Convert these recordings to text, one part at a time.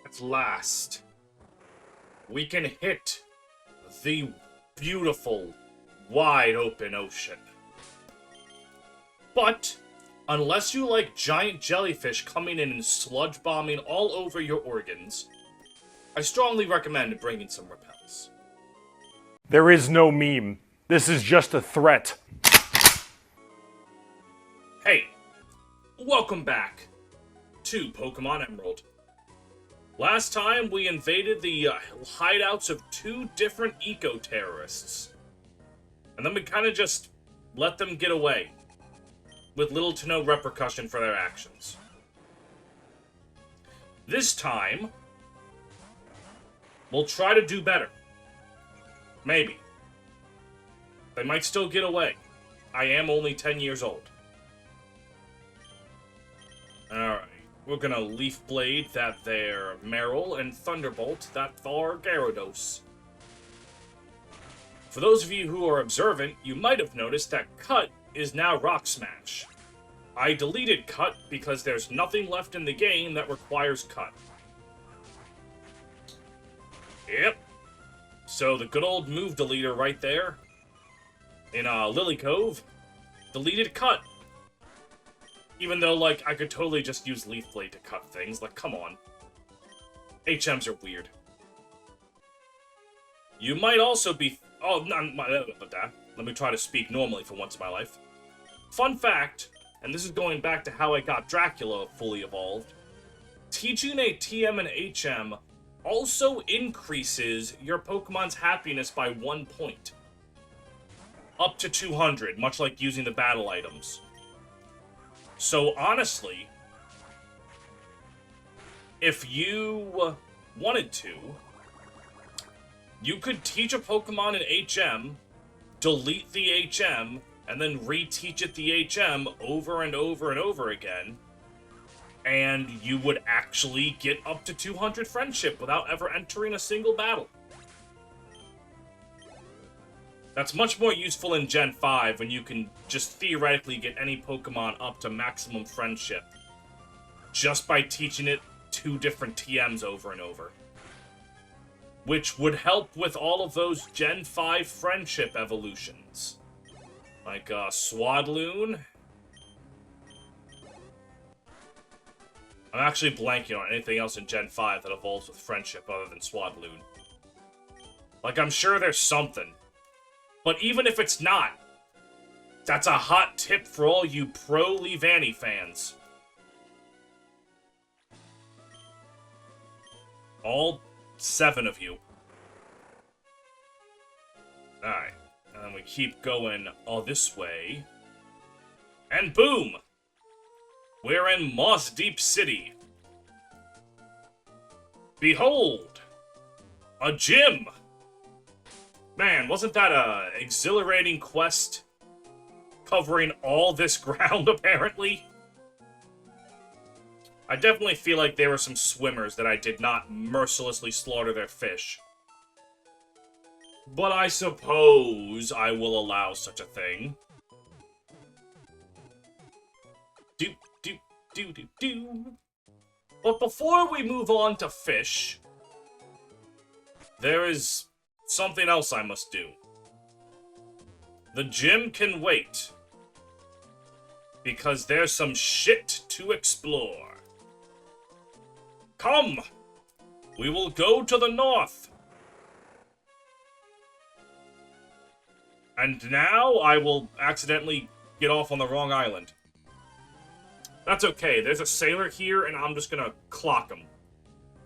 At last, we can hit the beautiful, wide-open ocean. But, unless you like giant jellyfish coming in and sludge-bombing all over your organs, I strongly recommend bringing some repels. There is no meme. This is just a threat. Hey, welcome back to Pokemon Emerald. Last time, we invaded the hideouts of 2 different eco-terrorists. And then we kind of just let them get away, with little to no repercussion for their actions. This time, we'll try to do better. Maybe. They might still get away. I am only 10 years old. Alright. We're gonna Leaf Blade that there Meryl and Thunderbolt that there Gyarados. For those of you who are observant, you might have noticed that Cut is now Rock Smash. I deleted Cut because there's nothing left in the game that requires Cut. Yep. So the good old move deleter right there in Lily Cove deleted Cut. Even though, like, I could totally just use Leaf Blade to cut things. Like, come on. HMs are weird. You might also be... Oh, let me try to speak normally for once in my life. Fun fact, and this is going back to how I got Dracula fully evolved, teaching a TM and HM also increases your Pokemon's happiness by 1 point. Up to 200, much like using the battle items. So, honestly, if you wanted to, you could teach a Pokemon an HM, delete the HM, and then reteach it the HM over and over and over again, and you would actually get up to 200 friendship without ever entering a single battle. That's much more useful in Gen 5 when you can just theoretically get any Pokemon up to maximum friendship just by teaching it 2 different TMs over and over. Which would help with all of those Gen 5 friendship evolutions. Like Swadloon. I'm actually blanking on anything else in Gen 5 that evolves with friendship other than Swadloon. Like, I'm sure there's something. But even if it's not, that's a hot tip for all you pro-Leavanny fans. All 7 of you. Alright, and then we keep going all this way. And boom! We're in Moss Deep City. Behold! A gym! Man, wasn't that a exhilarating quest? Covering all this ground, apparently? I definitely feel like there were some swimmers that I did not mercilessly slaughter their fish. But I suppose I will allow such a thing. Do. But before we move on to fish, there is something else I must do. The gym can wait, because there's some shit to explore. Come! We will go to the north. And now I will accidentally get off on the wrong island. That's okay, there's a sailor here and I'm just gonna clock him.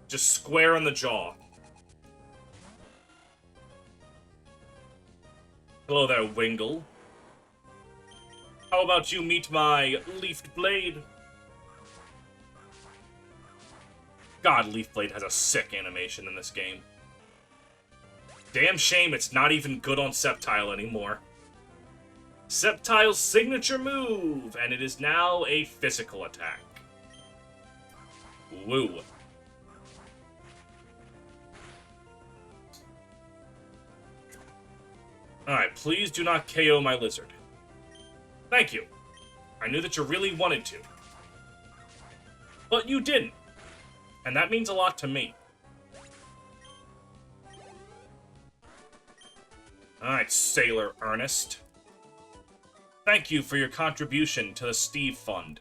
Just square in the jaw. Hello there, Wingle. How about you meet my Leafed Blade? God, Leaf Blade has a sick animation in this game. Damn shame it's not even good on Sceptile anymore. Sceptile's signature move, and it is now a physical attack. Woo. Alright, please do not KO my lizard. Thank you. I knew that you really wanted to. But you didn't. And that means a lot to me. Alright, Sailor Ernest. Thank you for your contribution to the Steve Fund.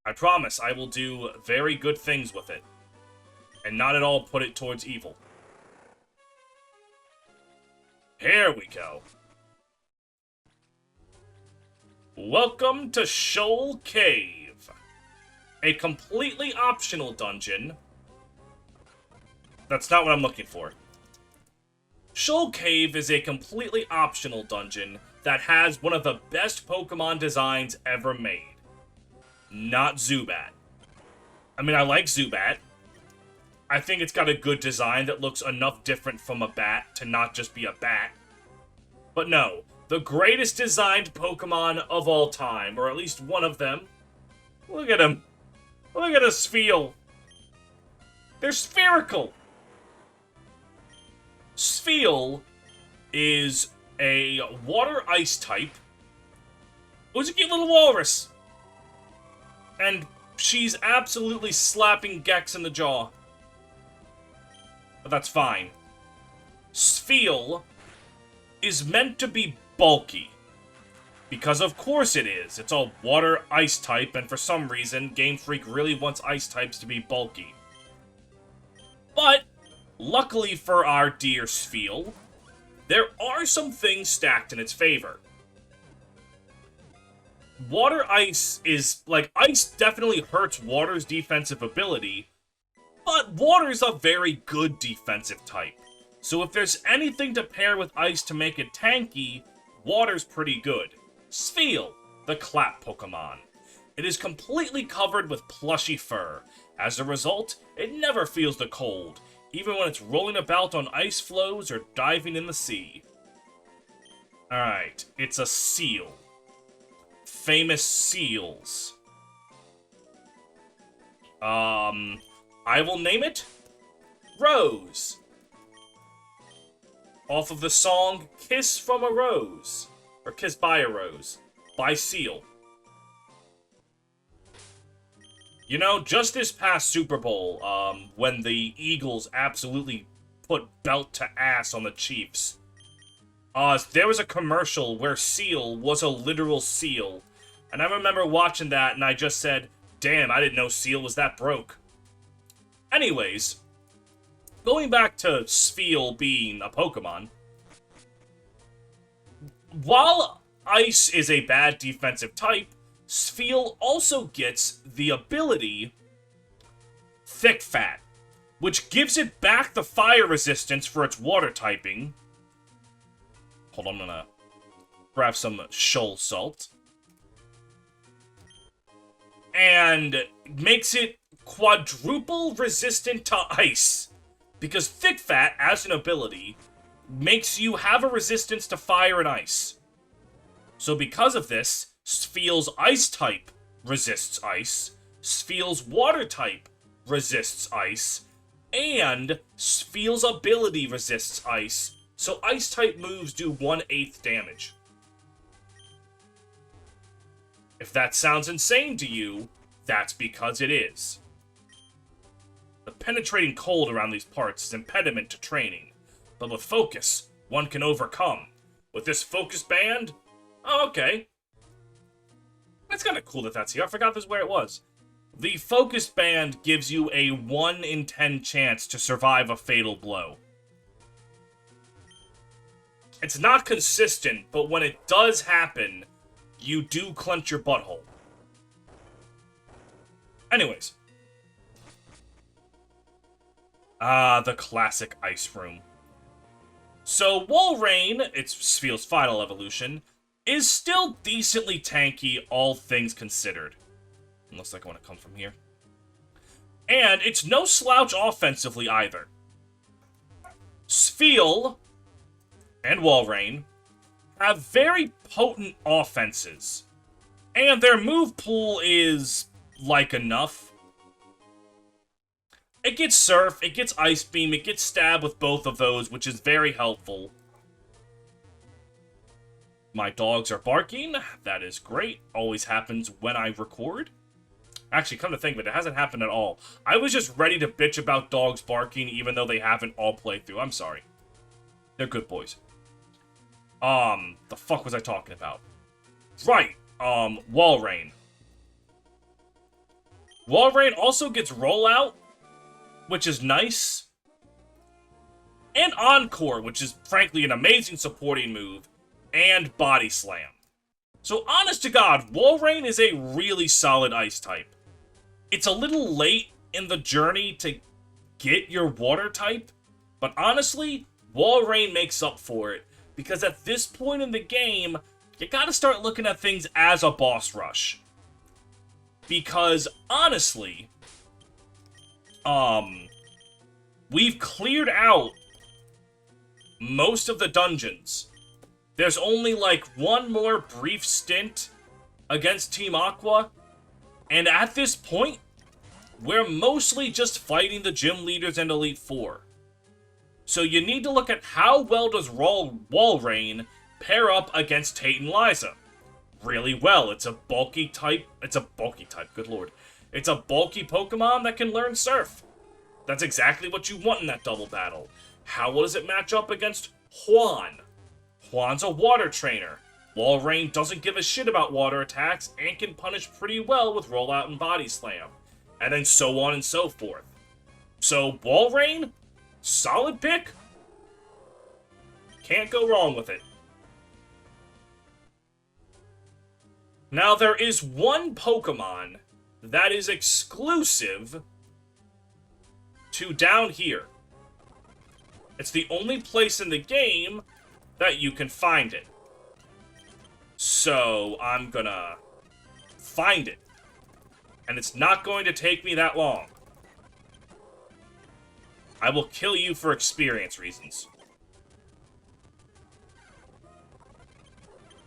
I promise I will do very good things with it. And not at all put it towards evil. Here we go. Welcome to Shoal Cave. A completely optional dungeon. That's not what I'm looking for. Shoal Cave is a completely optional dungeon that has one of the best Pokemon designs ever made. Not Zubat. I mean, I like Zubat. I think it's got a good design that looks enough different from a bat to not just be a bat. But no, the greatest designed Pokemon of all time, or at least one of them. Look at him. Look at his feel. They're spherical. Spheal is a water-ice type. Who's a cute little walrus. And she's absolutely slapping Gex in the jaw. But that's fine. Spheal is meant to be bulky. Because of course it is. It's a water-ice type, and for some reason, Game Freak really wants ice types to be bulky. But, luckily for our dear Spheal, there are some things stacked in its favor. Water-ice is, like, ice definitely hurts water's defensive ability, but water's a very good defensive type. So if there's anything to pair with ice to make it tanky, water's pretty good. Spheal, the clap Pokemon. It is completely covered with plushy fur. As a result, it never feels the cold, even when it's rolling about on ice floes or diving in the sea. Alright, it's a seal. Famous seals. I will name it Rose. Off of the song Kiss from a Rose. Or Kiss by a Rose. By Seal. You know, just this past Super Bowl, when the Eagles absolutely put belt to ass on the Chiefs, there was a commercial where Seal was a literal seal. And I remember watching that and I just said, damn, I didn't know Seal was that broke. Anyways, going back to Spheal being a Pokemon, while Ice is a bad defensive type, Spheal also gets the ability Thick Fat, which gives it back the fire resistance for its water typing. Hold on, I'm gonna grab some Shoal Salt. And makes it quadruple resistant to ice. Because Thick Fat, as an ability, makes you have a resistance to fire and ice. So because of this, Spheal's ice type resists ice, Spheal's water type resists ice, and Spheal's ability resists ice, so ice type moves do 1/8 damage. If that sounds insane to you, that's because it is. The penetrating cold around these parts is an impediment to training, but with focus, one can overcome. With this focus band, oh, okay. That's kind of cool that that's here. I forgot this where it was. The focus band gives you a 1 in 10 chance to survive a fatal blow. It's not consistent, but when it does happen, you do clench your butthole. Anyways. The classic ice room. So, Walrein, it's Spheal's final evolution, is still decently tanky, all things considered. Looks like I want to come from here. And it's no slouch offensively either. Spheal and Walrein have very potent offenses. And their move pool is like enough. It gets Surf, it gets Ice Beam, it gets Stab with both of those, which is very helpful. My dogs are barking. That is great. Always happens when I record. Actually, come to think of it, it hasn't happened at all. I was just ready to bitch about dogs barking, even though they haven't all played through. I'm sorry. They're good boys. The fuck was I talking about? Right, Walrein. Walrein also gets rollout, which is nice. And Encore, which is frankly an amazing supporting move. And Body Slam. So honest to God, Walrein is a really solid ice type. It's a little late in the journey to get your water type, but honestly, Walrein makes up for it, because at this point in the game, you gotta start looking at things as a boss rush. Because, honestly, we've cleared out most of the dungeons. There's only, like, one more brief stint against Team Aqua, and at this point, we're mostly just fighting the gym leaders and Elite Four. So you need to look at how well does Walrein pair up against Tate and Liza. Really well. It's a bulky type, good lord. It's a bulky Pokemon that can learn Surf. That's exactly what you want in that double battle. How well does it match up against Juan? Juan's a water trainer. Walrein doesn't give a shit about water attacks and can punish pretty well with Rollout and Body Slam. And then so on and so forth. So, Walrein, solid pick. Can't go wrong with it. Now, there is one Pokemon that is exclusive to down here. It's the only place in the game that you can find it. So, I'm gonna find it. And it's not going to take me that long. I will kill you for experience reasons.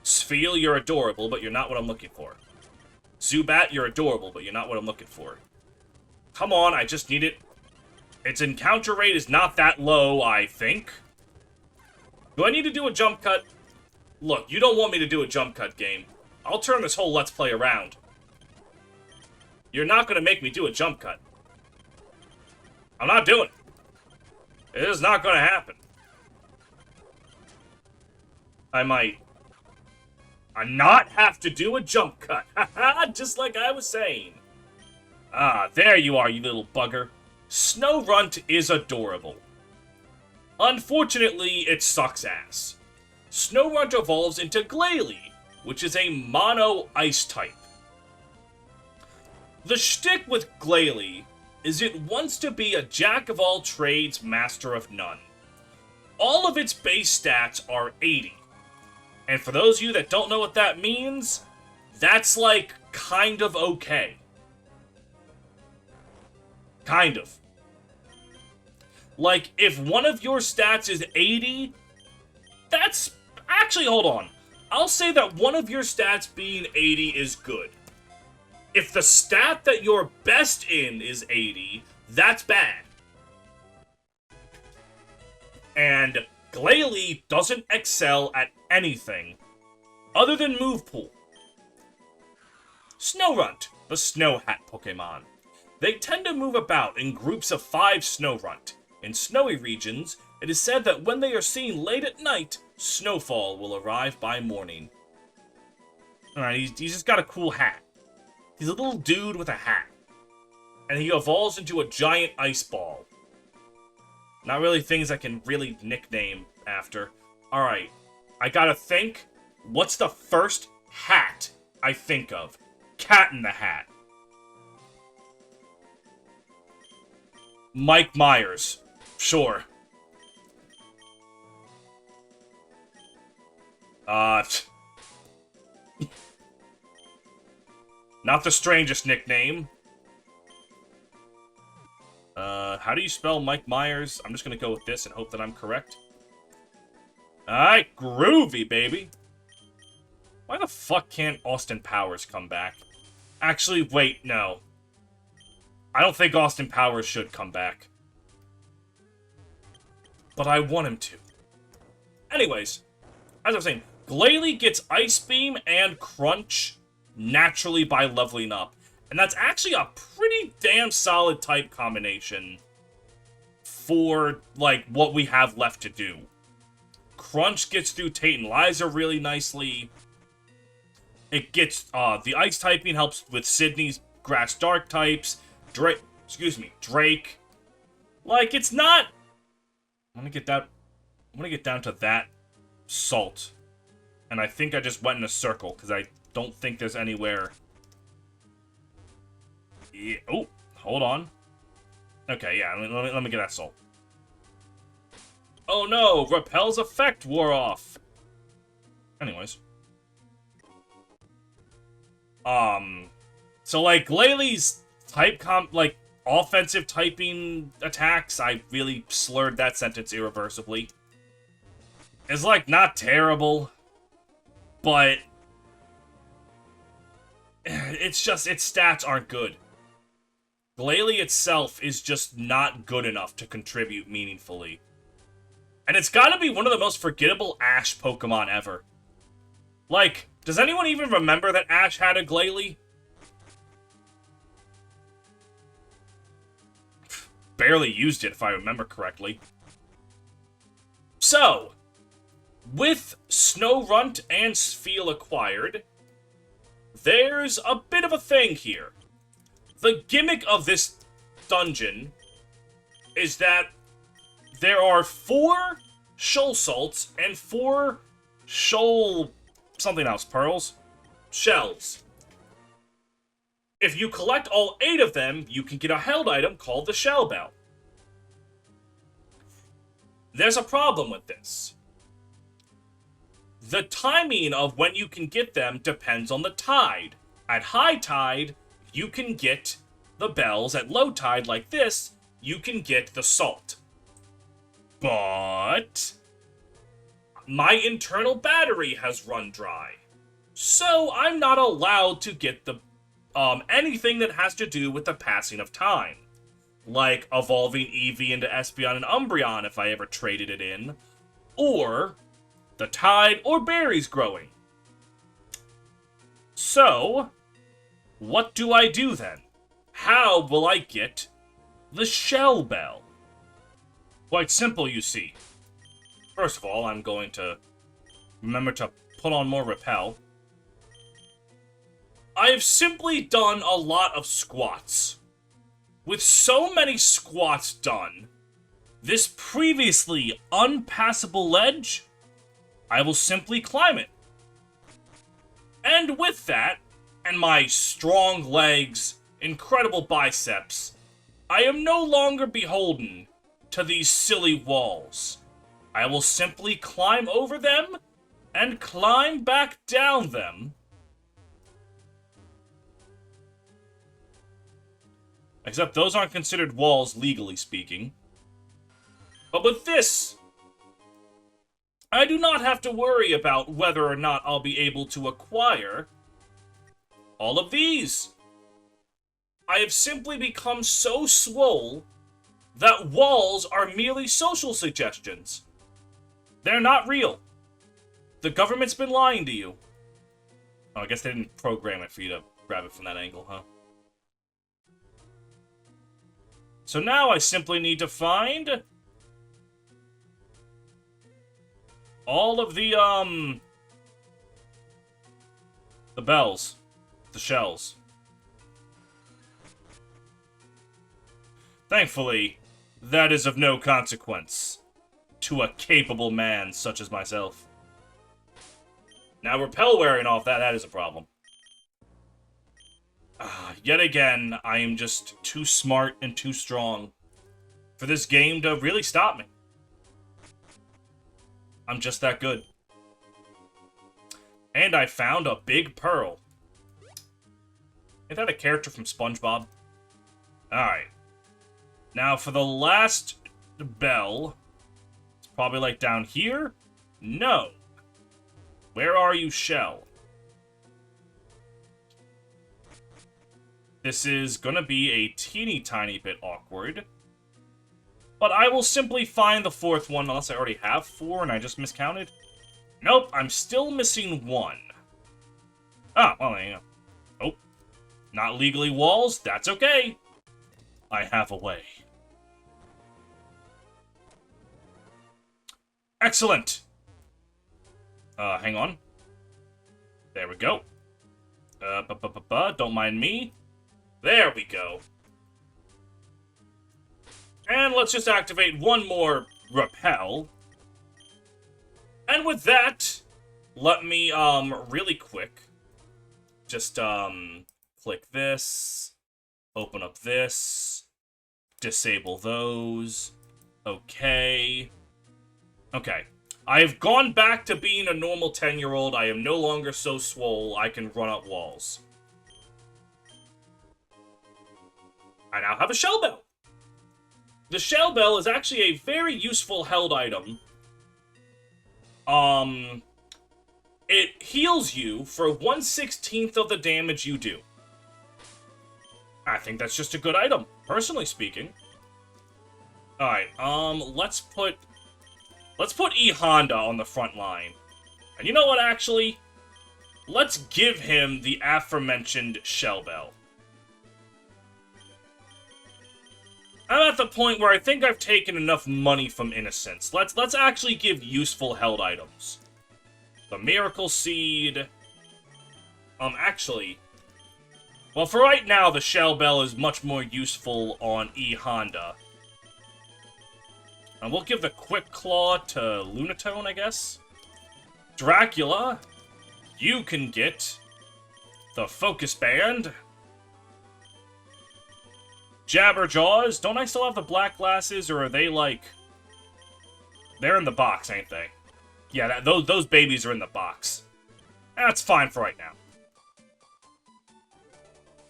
Spheal, you're adorable, but you're not what I'm looking for. Zubat, you're adorable, but you're not what I'm looking for. Come on, I just need it. Its encounter rate is not that low, I think. Do I need to do a jump cut? Look, you don't want me to do a jump cut game. I'll turn this whole Let's Play around. You're not going to make me do a jump cut. I'm not doing it. It is not going to happen. I might not have to do a jump cut. Just like I was saying. Ah, there you are, you little bugger. Snorunt is adorable. Unfortunately, it sucks ass. Snorunt evolves into Glalie, which is a mono ice type. The shtick with Glalie is it wants to be a jack-of-all-trades, master of none. All of its base stats are 80. And for those of you that don't know what that means, that's like kind of okay. Kind of. Like, if one of your stats is 80, that's... Actually, hold on. I'll say that one of your stats being 80 is good. If the stat that you're best in is 80, that's bad. And Glalie doesn't excel at anything other than move pool. Snorunt, the Snow Hat Pokemon. They tend to move about in groups of 5 Snorunt. In snowy regions, it is said that when they are seen late at night, snowfall will arrive by morning. Alright, he's just got a cool hat. He's a little dude with a hat. And he evolves into a giant ice ball. Not really things I can really nickname after. Alright, I gotta think. What's the first hat I think of? Cat in the Hat. Mike Myers. Sure. Not the strangest nickname. How do you spell Mike Myers? I'm just gonna go with this and hope that I'm correct. Alright, groovy, baby. Why the fuck can't Austin Powers come back? Actually, wait, no. I don't think Austin Powers should come back. But I want him to. Anyways, as I was saying, Glalie gets Ice Beam and Crunch naturally by leveling up. And that's actually a pretty damn solid type combination for, like, what we have left to do. Crunch gets through Tate and Liza really nicely. It gets, the ice typing helps with Sydney's grass dark types. Drake. Like, it's not... I'm gonna get down to that salt. And I think I just went in a circle, because I don't think there's anywhere... Yeah. Oh, hold on. Okay, yeah, let me get that salt. Oh no, Repel's effect wore off. Anyways. So like, Glalie offensive typing attacks, I really slurred that sentence irreversibly. It's, like, not terrible, but it's just, its stats aren't good. Glalie itself is just not good enough to contribute meaningfully. And it's gotta be one of the most forgettable Ash Pokemon ever. Like, does anyone even remember that Ash had a Glalie? Barely used it, if I remember correctly. So, with Snorunt and Spheal acquired, there's a bit of a thing here. The gimmick of this dungeon is that there are 4 Shoal Salts and 4 Shoal... something else, pearls? Shells. If you collect all 8 of them, you can get a held item called the Shell Bell. There's a problem with this. The timing of when you can get them depends on the tide. At high tide, you can get the bells. At low tide, like this, you can get the salt. But my internal battery has run dry. So I'm not allowed to get the anything that has to do with the passing of time. Like evolving Eevee into Espeon and Umbreon if I ever traded it in. Or the tide or berries growing. So, what do I do then? How will I get the Shell Bell? Quite simple, you see. First of all, I'm going to remember to put on more Repel. I've simply done a lot of squats. With so many squats done, this previously unpassable ledge, I will simply climb it. And with that, and my strong legs, incredible biceps, I am no longer beholden to these silly walls. I will simply climb over them, and climb back down them. Except those aren't considered walls, legally speaking. But with this, I do not have to worry about whether or not I'll be able to acquire all of these. I have simply become so swole that walls are merely social suggestions. They're not real. The government's been lying to you. Oh, I guess they didn't program it for you to grab it from that angle, huh? So now I simply need to find all of the bells, the shells. Thankfully, that is of no consequence to a capable man such as myself. Now, Repel wearing off that is a problem. Yet again, I am just too smart and too strong for this game to really stop me. I'm just that good. And I found a big pearl. Is that a character from SpongeBob? Alright. Now, for the last bell, it's probably like down here? No. Where are you, Shell? This is gonna be a teeny tiny bit awkward. But I will simply find the 4th one, unless I already have 4 and I just miscounted. Nope, I'm still missing 1. Ah, well, there you go. Oh. Not legally walls? That's okay. I have a way. Excellent! Hang on. There we go. Don't mind me. There we go. And let's just activate one more repel. And with that, let me, really quick, just, click this, open up this, disable those, okay. Okay. I have gone back to being a normal 10-year-old. I am no longer so swole I can run up walls. I now have a Shell Bell. The Shell Bell is actually a very useful held item. It heals you for 1/16 of the damage you do. I think that's just a good item, personally speaking. Alright, let's put E Honda on the front line. And you know what, actually? Let's give him the aforementioned Shell Bell. I'm at the point where I think I've taken enough money from Innocence. Let's actually give useful held items. The Miracle Seed. Actually, well, for right now, the Shell Bell is much more useful on E Honda. And we'll give the Quick Claw to Lunatone, I guess. Dracula, you can get the Focus Band. Jabberjaws, don't I still have the black glasses, or are they, like... They're in the box, ain't they? Yeah, those babies are in the box. That's fine for right now.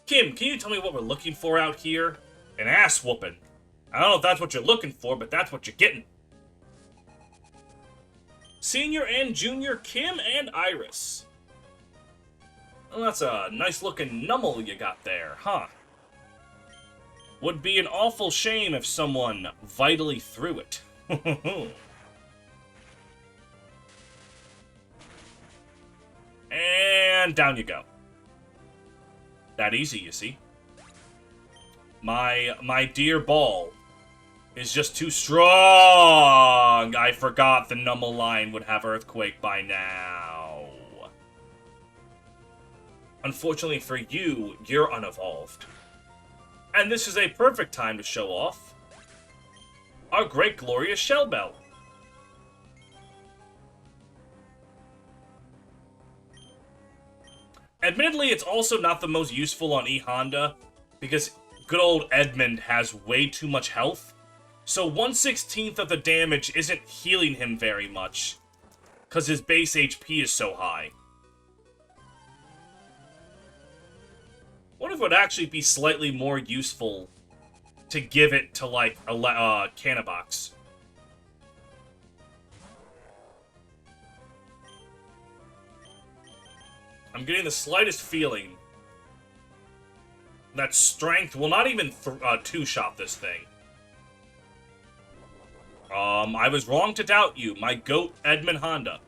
Kim, can you tell me what we're looking for out here? An ass whooping. I don't know if that's what you're looking for, but that's what you're getting. Senior and Junior Kim and Iris. Well, that's a nice-looking Nummel you got there, huh? Would be an awful shame if someone vitally threw it. And down you go. That easy, you see. My dear ball is just too strong. I forgot the Nummel line would have Earthquake by now. Unfortunately for you, you're unevolved. And this is a perfect time to show off our great glorious Shell Bell. Admittedly, it's also not the most useful on E Honda, because good old Edmund has way too much health. So 1/16 of the damage isn't healing him very much, because his base HP is so high. What if it would actually be slightly more useful to give it to, like, a Canabox? I'm getting the slightest feeling that Strength will not even two-shot this thing. I was wrong to doubt you, my goat Edmund Honda.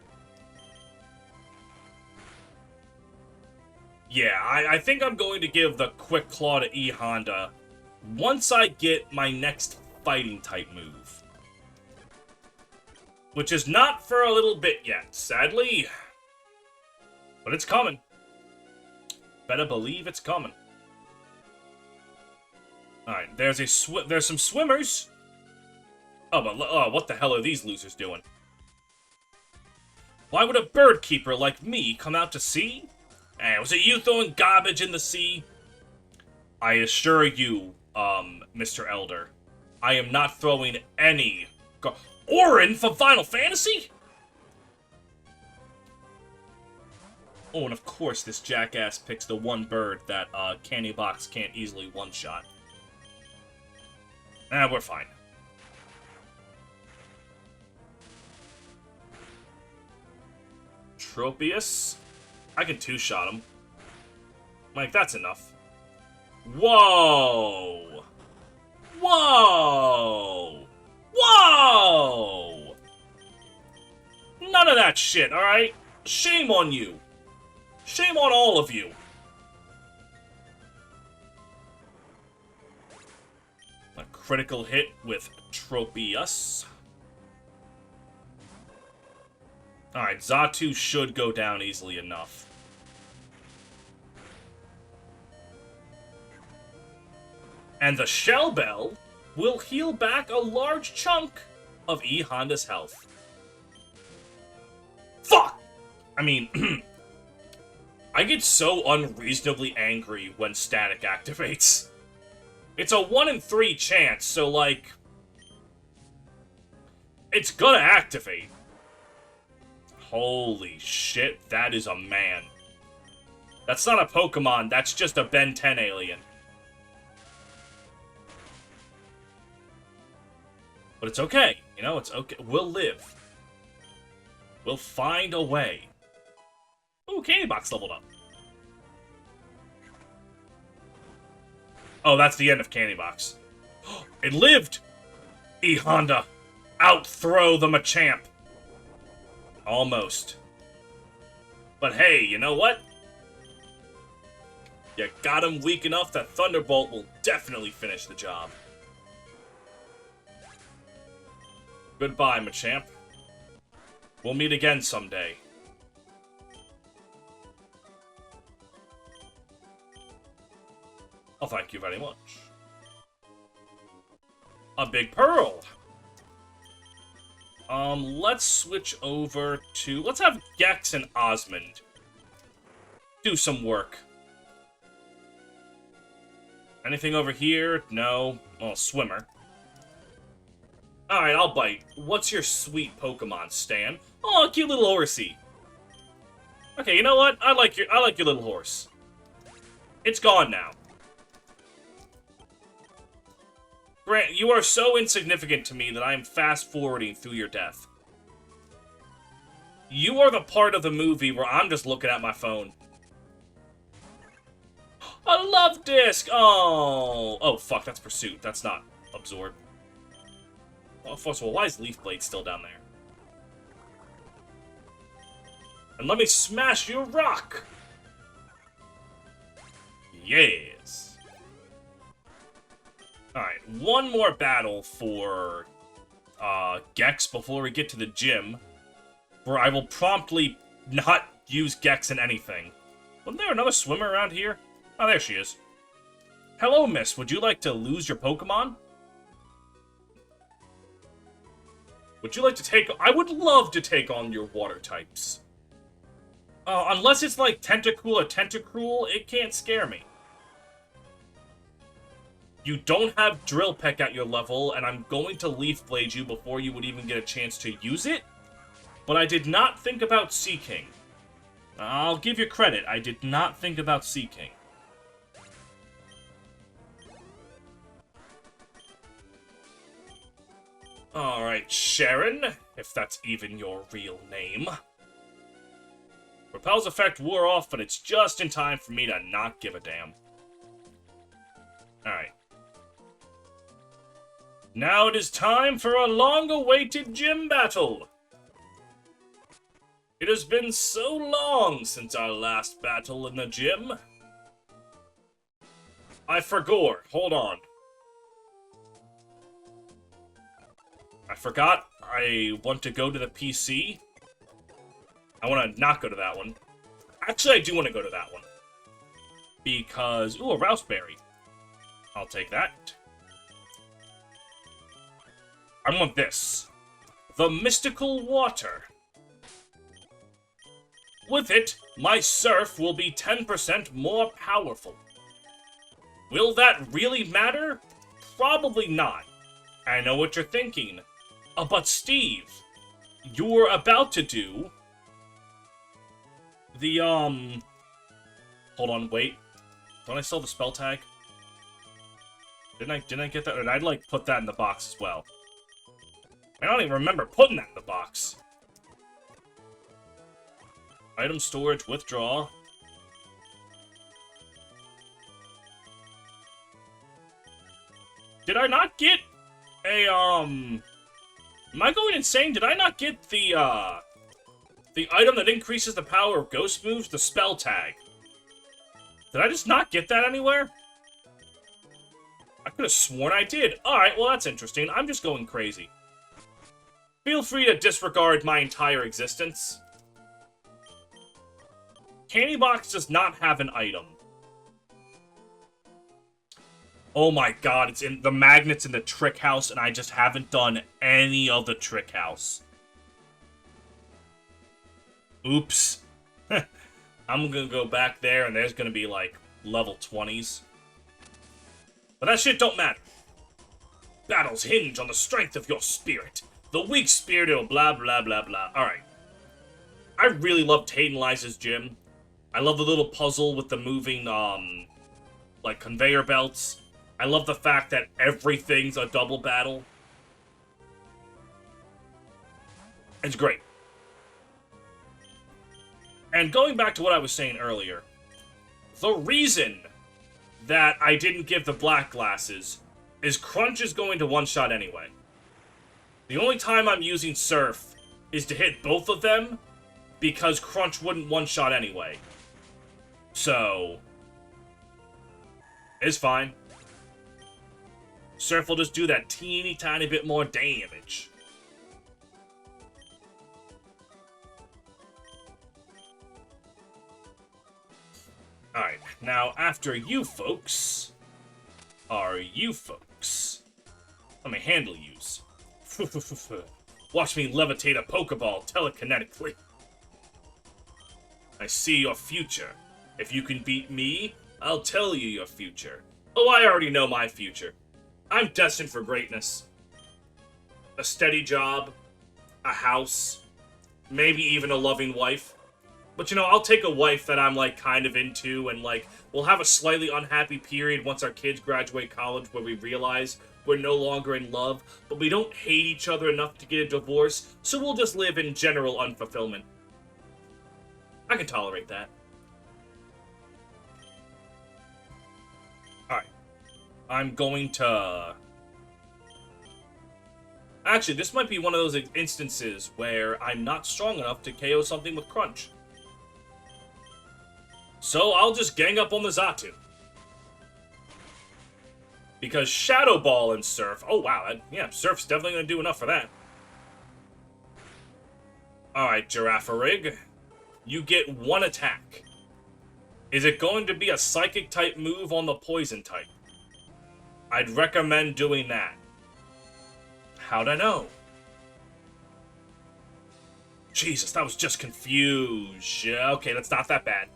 Yeah, I think I'm going to give the Quick Claw to E Honda once I get my next fighting type move. Which is not for a little bit yet, sadly. But it's coming. Better believe it's coming. Alright, there's some swimmers. Oh, but what the hell are these losers doing? Why would a bird keeper like me come out to sea? Was it you throwing garbage in the sea? I assure you, Mr. Elder, I am not throwing any Orin for Final Fantasy? Oh, and of course this jackass picks the one bird that, Candybox can't easily one-shot. We're fine. Tropius? I can two-shot him. Like, that's enough. Whoa! Whoa! Whoa! None of that shit, alright? Shame on you. Shame on all of you. critical hit with Tropius. Alright, Xatu should go down easily enough. And the Shell Bell will heal back a large chunk of E Honda's health. Fuck! I mean, I get so unreasonably angry when static activates. It's a 1 in 3 chance, so like, it's gonna activate. Holy shit, that is a man. That's not a Pokemon, that's just a Ben 10 alien. But it's okay, you know, it's okay. We'll live. We'll find a way. Ooh, Candy Box leveled up. Oh, that's the end of Candy Box. It lived! E-Honda! Outthrow the Machamp! Almost. But hey, you know what? You got him weak enough that Thunderbolt will definitely finish the job. Goodbye, Machamp. We'll meet again someday. Oh, thank you very much. A big pearl! Let's switch over to... Let's have Gex and Osmond do some work. Anything over here? No. Well, Swimmer. Alright, I'll bite. What's your sweet Pokemon, Stan? Oh, a cute little horsey. Okay, you know what? I like your little horse. It's gone now. Grant, you are so insignificant to me that I am fast-forwarding through your death. You are the part of the movie where I'm just looking at my phone. A love disc! Oh! Oh, fuck, that's Pursuit. That's not Absorb. Well, first of all, why is Leaf Blade still down there? And let me smash your rock! Yes! Alright, one more battle for Gex before we get to the gym, where I will promptly not use Gex in anything. Wasn't there another swimmer around here? Oh, there she is. Hello, miss. Would you like to lose your Pokemon? Would you like to take... I would love to take on your water types. Unless it's like Tentacool or Tentacruel, it can't scare me. You don't have Drill Peck at your level, and I'm going to Leaf Blade you before you would even get a chance to use it. But I did not think about Seaking. I'll give you credit, I did not think about Seaking. Alright, Sharon, if that's even your real name. Repel's effect wore off, but it's just in time for me to not give a damn. Alright. Now it is time for a long-awaited gym battle! It has been so long since our last battle in the gym. I forgot. Hold on. I forgot I want to go to the PC. I want to not go to that one. Actually, I do want to go to that one. Because... Ooh, a Rouseberry. I'll take that. I want this. The Mystical Water. With it, my Surf will be 10% more powerful. Will that really matter? Probably not. I know what you're thinking. But Steve, you're about to do... the, Hold on, wait. Don't I still have the spell tag? Didn't I get that? Or did I, like, put that in the box as well? I don't even remember putting that in the box. Item storage, withdraw. Did I not get a, Am I going insane? Did I not get the item that increases the power of ghost moves? The spell tag. Did I just not get that anywhere? could have sworn I did. Alright, well that's interesting. I'm just going crazy. Feel free to disregard my entire existence. Candy Box does not have an item. Oh my god, it's in the magnet's in the trick house, and I just haven't done any of the trick house. Oops. I'm gonna go back there, and there's gonna be, like, level 20s. But that shit don't matter. Battles hinge on the strength of your spirit. The weak spirit will blah blah blah blah. Alright. I really love Tate and Liza's gym. I love the little puzzle with the moving, like, conveyor belts. I love the fact that everything's a double battle. It's great. And going back to what I was saying earlier, the reason that I didn't give the black glasses is Crunch is going to one-shot anyway. The only time I'm using Surf is to hit both of them, because Crunch wouldn't one-shot anyway. So, it's fine. Surf will just do that teeny tiny bit more damage. Alright, now after you folks are you folks. Let me handle yous. Watch me levitate a Pokeball telekinetically. I see your future. If you can beat me, I'll tell you your future. Oh, I already know my future. I'm destined for greatness. A steady job, a house, maybe even a loving wife. But you know, I'll take a wife that I'm like kind of into, and like we'll have a slightly unhappy period once our kids graduate college where we realize we're no longer in love, but we don't hate each other enough to get a divorce, so we'll just live in general unfulfillment. I can tolerate that. Alright. I'm going to... Actually, this might be one of those instances where I'm not strong enough to KO something with Crunch. So I'll just gang up on the Xatu. Because Shadow Ball and Surf... Oh, wow. Yeah, Surf's definitely going to do enough for that. Alright, Girafarig. You get one attack. Is it going to be a Psychic-type move on the Poison-type? I'd recommend doing that. How'd I know? Jesus, that was just confused. Okay, that's not that bad.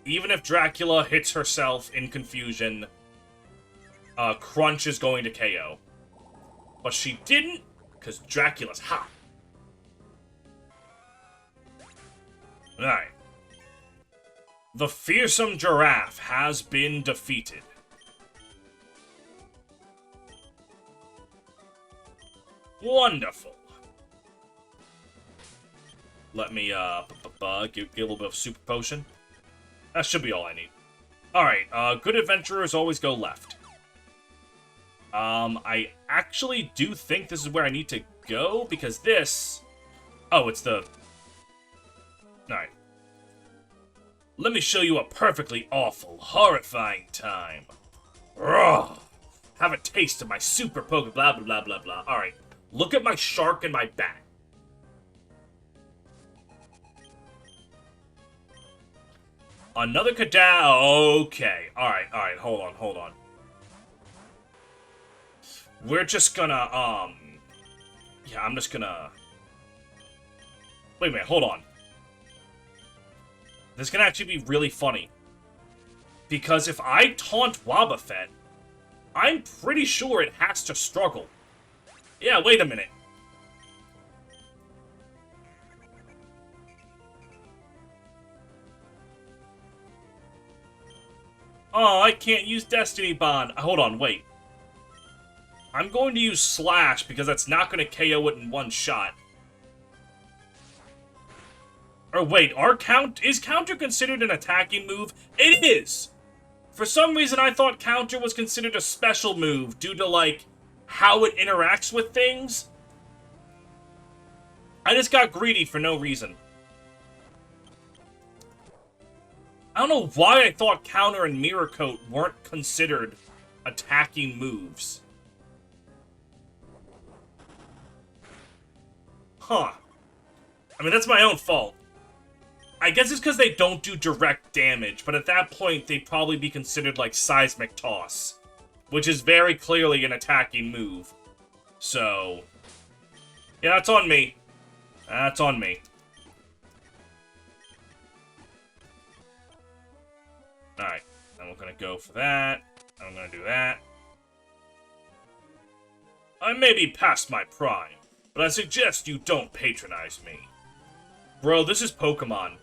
Even if Dracula hits herself in confusion, Crunch is going to KO. But she didn't, because Dracula's hot. Alright. The fearsome giraffe has been defeated. Wonderful. Let me, give a little bit of super potion. That should be all I need. Alright, good adventurers always go left. I actually do think this is where I need to go, because this... Oh, it's the... Alright. Let me show you a perfectly awful, horrifying time. Raw! Have a taste of my super poke, blah, blah, blah, blah, blah. Alright, look at my shark and my bat. Another Kadao. Okay. Alright, hold on. We're just gonna, yeah, I'm just gonna... Wait a minute, hold on. This can actually be really funny. Because if I taunt Wobbuffet, I'm pretty sure it has to struggle. Yeah, wait a minute. Oh, I can't use Destiny Bond. Hold on, wait. I'm going to use Slash because that's not going to KO it in one shot. Or wait, is Counter considered an attacking move? It is! For some reason I thought Counter was considered a special move due to, like, how it interacts with things. I just got greedy for no reason. I don't know why I thought Counter and Mirror Coat weren't considered attacking moves. Huh. I mean, that's my own fault. I guess it's because they don't do direct damage, but at that point, they'd probably be considered like Seismic Toss, which is very clearly an attacking move. So, yeah, that's on me. That's on me. Alright, and we're gonna go for that. I'm gonna do that. I may be past my prime, but I suggest you don't patronize me. Bro, this is Pokemon.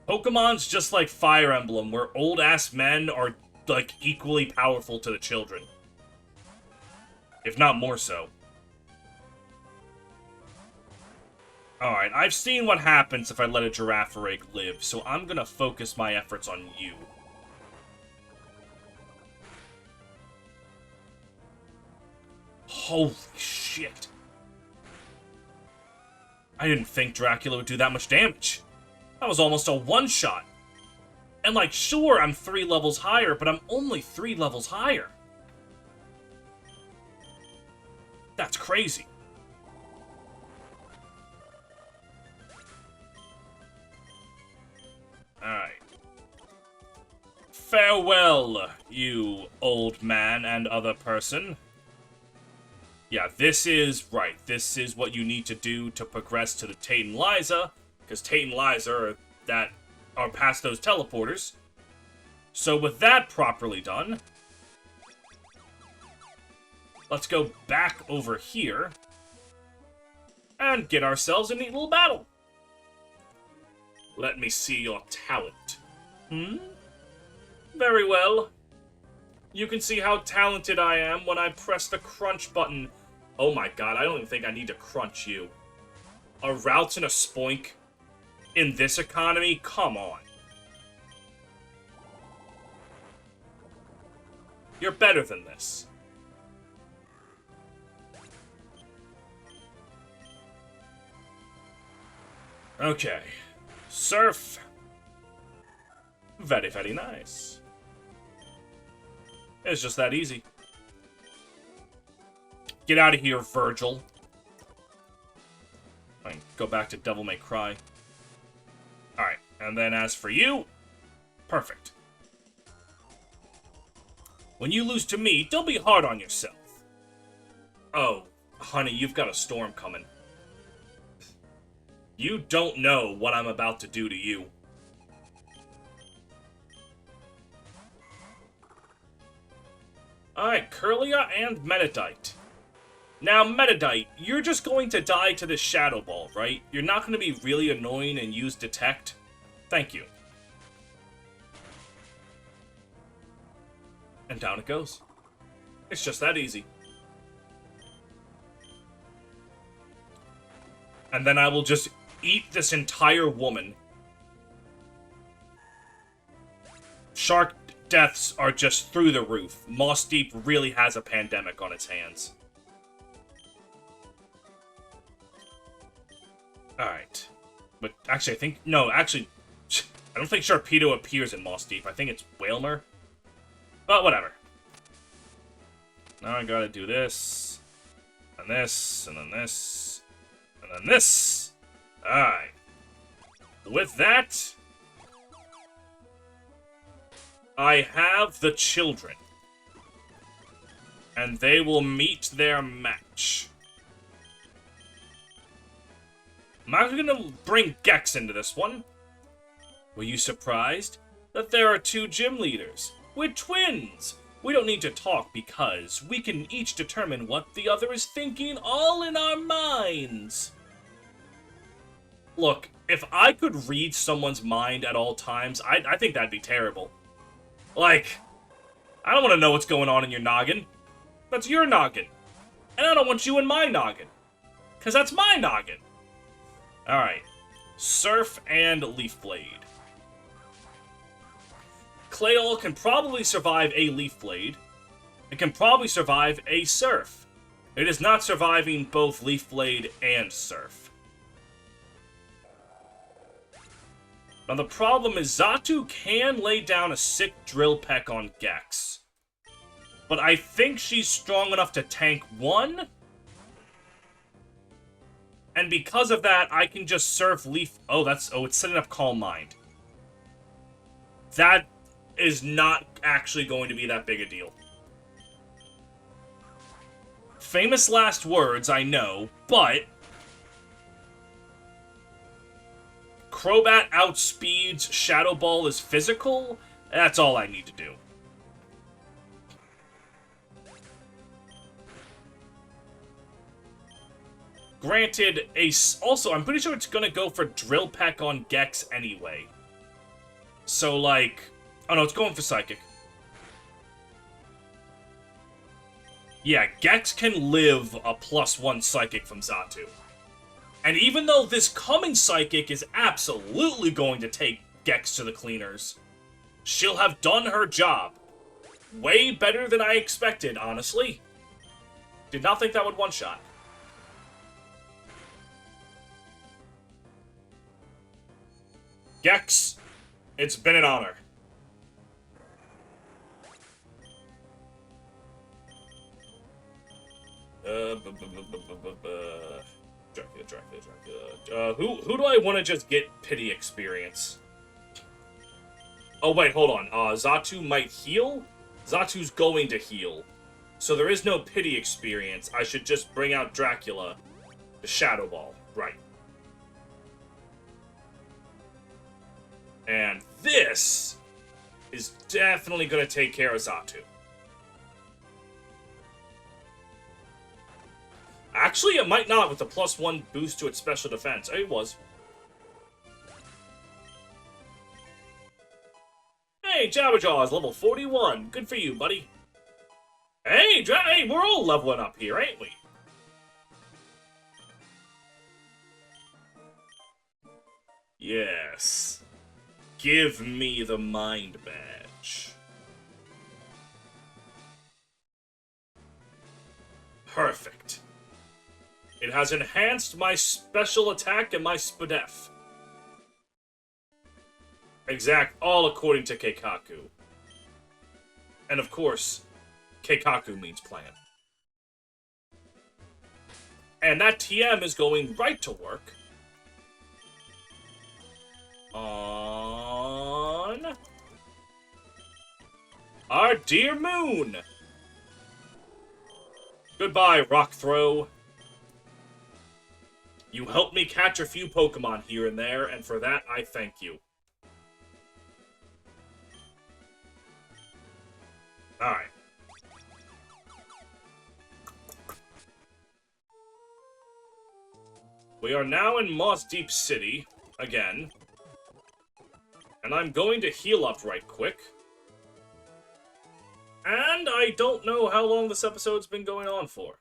Pokemon's just like Fire Emblem, where old-ass men are, like, equally powerful to the children. If not more so. Alright, I've seen what happens if I let a Girafarig live, so I'm gonna focus my efforts on you. Holy shit. I didn't think Dracula would do that much damage. That was almost a one-shot. And, like, sure, I'm 3 levels higher, but I'm only 3 levels higher. That's crazy. Alright. Farewell, you old man and other person. Yeah, this is right. This is what you need to do to progress to the Tate and Liza, because Tate and Liza are past those teleporters. So with that properly done, let's go back over here and get ourselves a neat little battle. Let me see your talent. Very well. You can see how talented I am when I press the crunch button. Oh my god, I don't even think I need to crunch you. A Routes and a Spoink? In this economy? Come on. You're better than this. Okay. Surf. Very, very nice. It's just that easy. Get out of here, Virgil. Fine, go back to Devil May Cry. Alright, and then as for you, perfect. When you lose to me, don't be hard on yourself. Oh, honey, you've got a storm coming. You don't know what I'm about to do to you. Alright, Kirlia and Metadite. Now, Metadite, you're just going to die to this Shadow Ball, right? You're not going to be really annoying and use Detect? Thank you. And down it goes. It's just that easy. And then I will just eat this entire woman. Shark deaths are just through the roof. Moss Deep really has a pandemic on its hands. Alright. But actually, I think... No, actually... I don't think Sharpedo appears in Moss Deep. I think it's Wailmer. But whatever. Now I gotta do this. And this. And then this. And then this. Alright. With that... I have the children. And they will meet their match. I'm actually gonna bring Gex into this one. Were you surprised that there are 2 gym leaders? We're twins! We don't need to talk because we can each determine what the other is thinking all in our minds. Look, if I could read someone's mind at all times, I think that'd be terrible. Like, I don't want to know what's going on in your noggin. That's your noggin. And I don't want you in my noggin. Because that's my noggin. Alright. Surf and Leaf Blade. Claydol can probably survive a Leaf Blade. It can probably survive a Surf. It is not surviving both Leaf Blade and Surf. Now the problem is Xatu can lay down a sick Drill Peck on Gex. But I think she's strong enough to tank 1. And because of that, I can just surf Leaf... Oh, it's setting up Calm Mind. That is not actually going to be that big a deal. Famous last words, I know, but... Crobat outspeeds Shadow Ball is physical? That's all I need to do. Granted, also, I'm pretty sure it's gonna go for Drill Peck on Gex anyway. So, like... Oh, no, it's going for Psychic. Yeah, Gex can live a +1 Psychic from Xatu. And even though this coming Psychic is absolutely going to take Gex to the cleaners, she'll have done her job. Way better than I expected, honestly. Did not think that would one-shot. Gex, it's been an honor. Dracula. Who do I want to just get pity experience? Oh, wait, hold on. Xatu might heal? Xatu's going to heal. So there is no pity experience. I should just bring out Dracula. The Shadow Ball. Right. And this is definitely going to take care of Xatu. Actually, it might not with the +1 boost to its special defense. It was. Hey, Jabberjaw is level 41. Good for you, buddy. Hey, we're all leveling up here, ain't we? Yes. Give me the Mind Badge. Perfect. It has enhanced my special attack and my SPDEF. All according to Keikaku. And of course, Keikaku means plan. And that TM is going right to work on our dear Moon. Goodbye, Rock Throw. You helped me catch a few Pokemon here and there, and for that, I thank you. Alright. We are now in Moss Deep City, again. And I'm going to heal up right quick. And I don't know how long this episode's been going on for.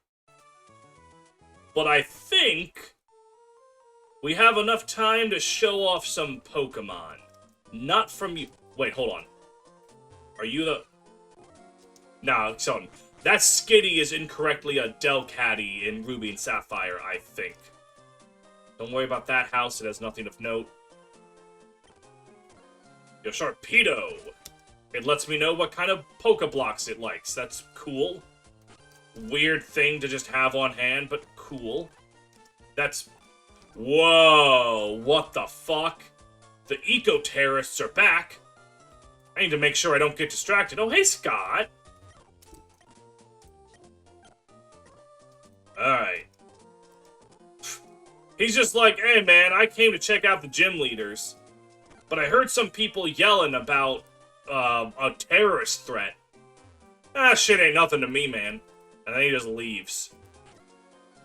But I think we have enough time to show off some Pokemon. Not from you. Wait, hold on. Are you the... No, so that Skitty is incorrectly a Delcatty in Ruby and Sapphire, I think. Don't worry about that house, it has nothing of note. Your Sharpedo. It lets me know what kind of Pokeblocks it likes. That's cool. Weird thing to just have on hand, but cool. That's... Whoa, what the fuck? The Eco-Terrorists are back. I need to make sure I don't get distracted. Oh, hey, Scott. Alright. He's just like, hey, man, I came to check out the gym leaders. But I heard some people yelling about a terrorist threat. Ah, shit ain't nothing to me, man. And then he just leaves.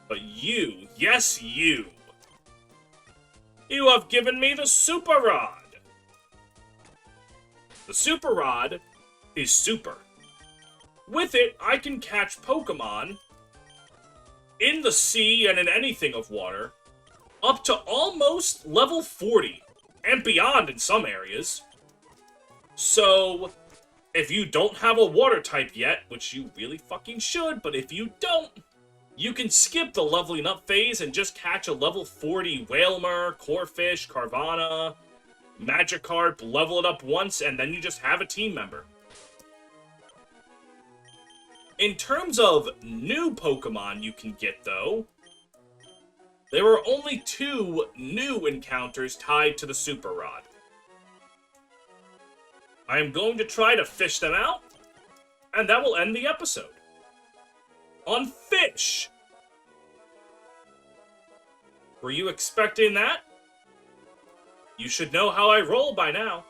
But you, yes, you have given me the Super Rod. The Super Rod is super. With it, I can catch Pokemon in the sea and in anything of water up to almost level 40 and beyond in some areas. So, if you don't have a water type yet, which you really fucking should, but if you don't, you can skip the leveling up phase and just catch a level 40 Wailmer, Corphish, Carvana, Magikarp, level it up once, and then you just have a team member. In terms of new Pokemon you can get, though, there are only 2 new encounters tied to the Super Rod. I am going to try to fish them out, and that will end the episode. On Fish! Were you expecting that? You should know how I roll by now.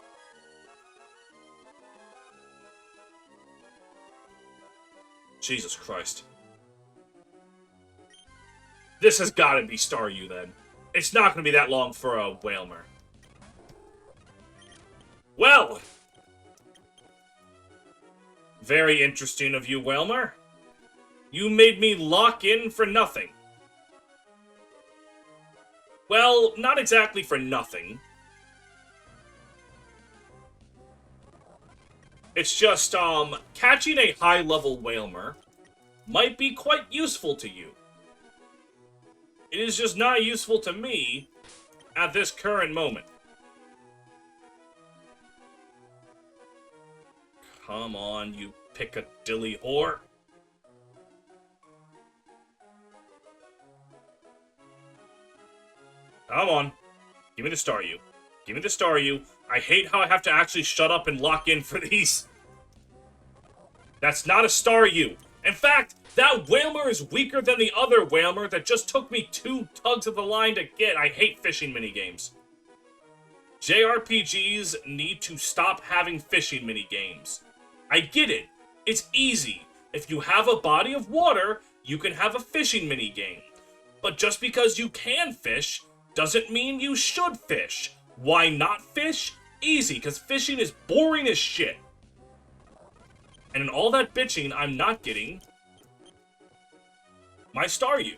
Jesus Christ. This has got to be Staryu, then. It's not going to be that long for a Wailmer. Well! Very interesting of you, Wailmer. You made me lock in for nothing. Well, not exactly for nothing. It's just, catching a high-level Wailmer might be quite useful to you. It is just not useful to me at this current moment. Come on, you Piccadilly whore. Come on. Give me the Staryu. Give me the Staryu. I hate how I have to actually shut up and lock in for these. That's not a Staryu. In fact, that Wailmer is weaker than the other Wailmer that just took me 2 tugs of the line to get. I hate fishing minigames. JRPGs need to stop having fishing minigames. I get it. It's easy. If you have a body of water, you can have a fishing minigame. But just because you can fish doesn't mean you should fish. Why not fish? Easy, because fishing is boring as shit. And in all that bitching, I'm not getting my Staryu.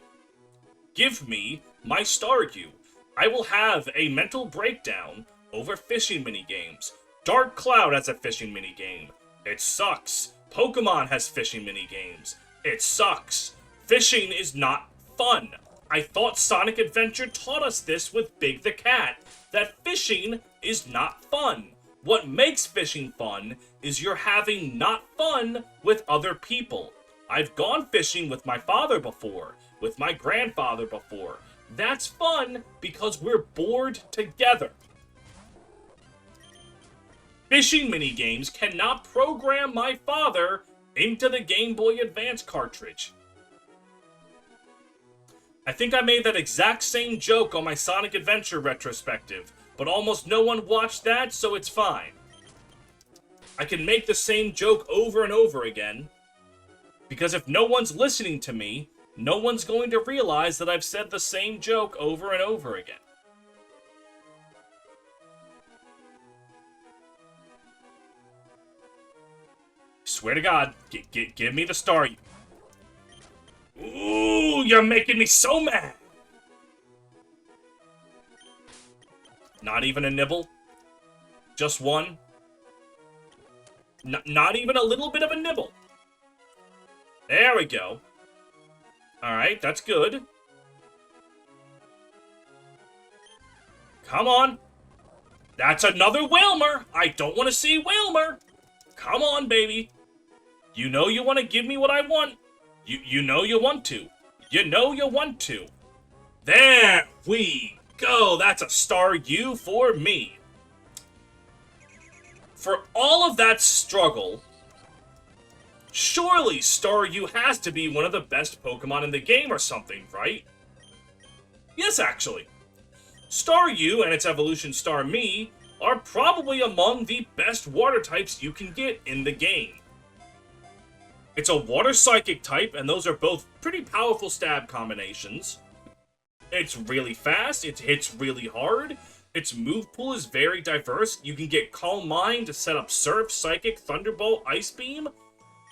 Give me my Staryu. I will have a mental breakdown over fishing minigames. Dark Cloud has a fishing minigame. It sucks. Pokemon has fishing minigames. It sucks. Fishing is not fun. I thought Sonic Adventure taught us this with Big the Cat, that fishing is not fun. What makes fishing fun is you're having not fun with other people. I've gone fishing with my father before, with my grandfather before. That's fun because we're bored together. Fishing minigames cannot program my father into the Game Boy Advance cartridge. I think I made that exact same joke on my Sonic Adventure retrospective, but almost no one watched that, so it's fine. I can make the same joke over and over again, because if no one's listening to me, no one's going to realize that I've said the same joke over and over again. Swear to God, give me the Staryu. Ooh, you're making me so mad! Not even a nibble? Just one? Not even a little bit of a nibble. There we go. Alright, that's good. Come on. That's another Wailmer! I don't want to see Wailmer! Come on, baby. You know you want to give me what I want. You know you want to. You know you want to. There we go. That's a Staryu for me. For all of that struggle, surely Staryu has to be one of the best Pokemon in the game or something, right? Yes, actually. Staryu and its evolution Starmie are probably among the best water types you can get in the game. It's a water psychic type, and those are both pretty powerful stab combinations. It's really fast, it hits really hard, its move pool is very diverse. You can get Calm Mind to set up Surf, Psychic, Thunderbolt, Ice Beam.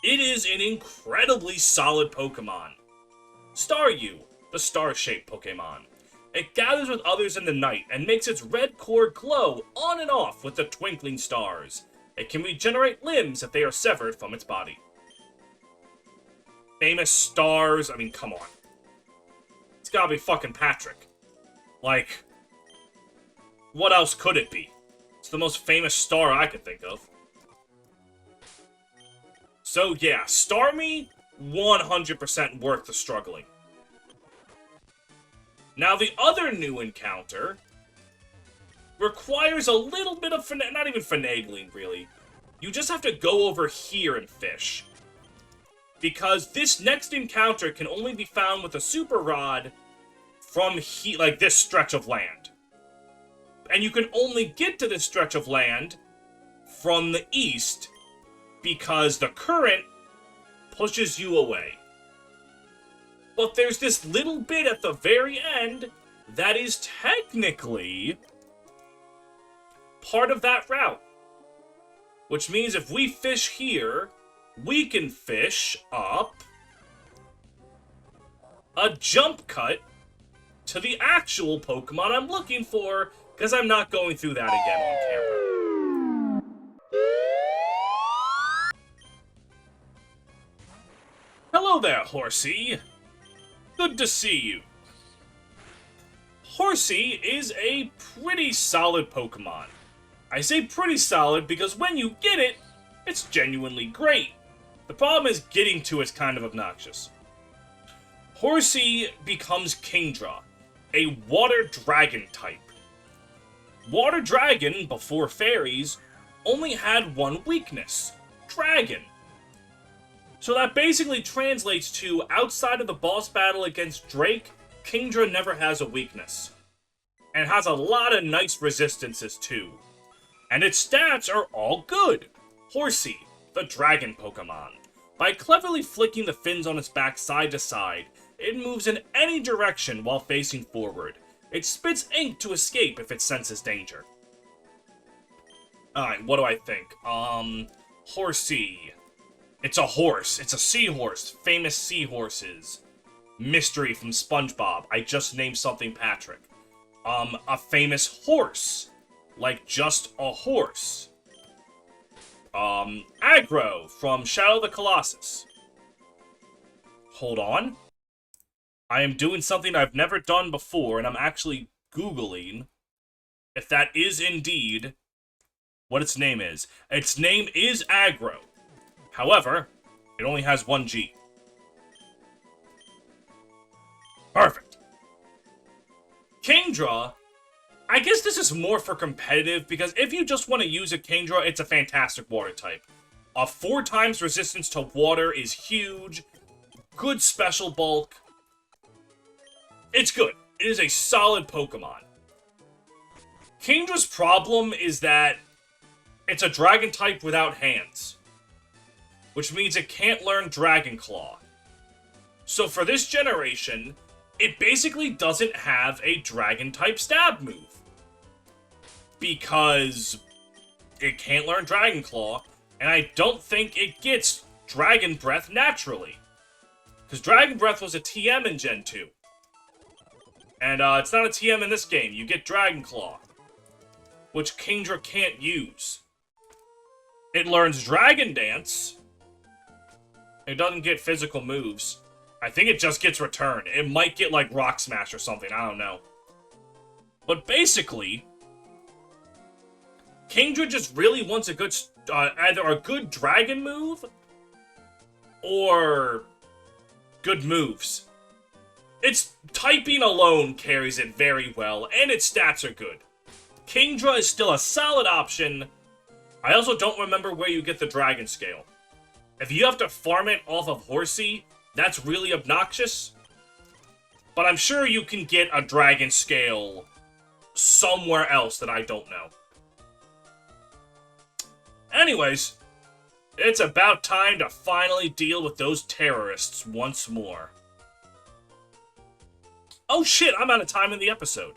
It is an incredibly solid Pokemon. Staryu, the star-shaped Pokemon. It gathers with others in the night and makes its red core glow on and off with the twinkling stars. It can regenerate limbs if they are severed from its body. Famous stars, I mean, come on. It's gotta be fucking Patrick. Like, what else could it be? It's the most famous star I could think of. So yeah, Starmie 100% worth the struggling. Now, the other new encounter requires a little bit of not even finagling, really. You just have to go over here and fish. Because this next encounter can only be found with a super rod from like this stretch of land. And you can only get to this stretch of land from the east because the current pushes you away. But there's this little bit at the very end that is technically part of that route. Which means if we fish here, we can fish up a jump cut to the actual Pokemon I'm looking for, because I'm not going through that again on camera. Hello there, Horsey. Good to see you. Horsey is a pretty solid Pokemon. I say pretty solid because when you get it, it's genuinely great. The problem is getting to it's kind of obnoxious. Horsey becomes Kingdra, a water dragon type. Water dragon, before fairies, only had one weakness: dragon. So that basically translates to, outside of the boss battle against Drake, Kingdra never has a weakness. And has a lot of nice resistances too. And its stats are all good. Horsey, the dragon Pokemon. By cleverly flicking the fins on its back side to side, it moves in any direction while facing forward. It spits ink to escape if it senses danger. Alright, what do I think? Horsey. It's a horse. It's a seahorse. Famous seahorses. Mystery from SpongeBob. I just named something Patrick. A famous horse. Like just a horse. Aggro from Shadow of the Colossus. Hold on. I am doing something I've never done before, and I'm actually Googling if that is indeed what its name is. Its name is Aggro. However, it only has one G. Perfect. Kingdra, I guess this is more for competitive, because if you just want to use a Kingdra, it's a fantastic water type. A 4 times resistance to water is huge. Good special bulk. It's good. It is a solid Pokemon. Kingdra's problem is that it's a dragon type without hands, which means it can't learn Dragon Claw. So for this generation, it basically doesn't have a dragon type stab move. Because it can't learn Dragon Claw, and I don't think it gets Dragon Breath naturally. Because Dragon Breath was a TM in Gen 2. And it's not a TM in this game. You get Dragon Claw, which Kingdra can't use. It learns Dragon Dance. It doesn't get physical moves. I think it just gets Return. It might get, like, Rock Smash or something. I don't know. But basically, Kingdra just really wants a good, either a good dragon move, or good moves. Its typing alone carries it very well, and its stats are good. Kingdra is still a solid option. I also don't remember where you get the Dragon Scale. If you have to farm it off of Horsey, that's really obnoxious. But I'm sure you can get a Dragon Scale somewhere else that I don't know. Anyways, it's about time to finally deal with those terrorists once more. Oh shit, I'm out of time in the episode.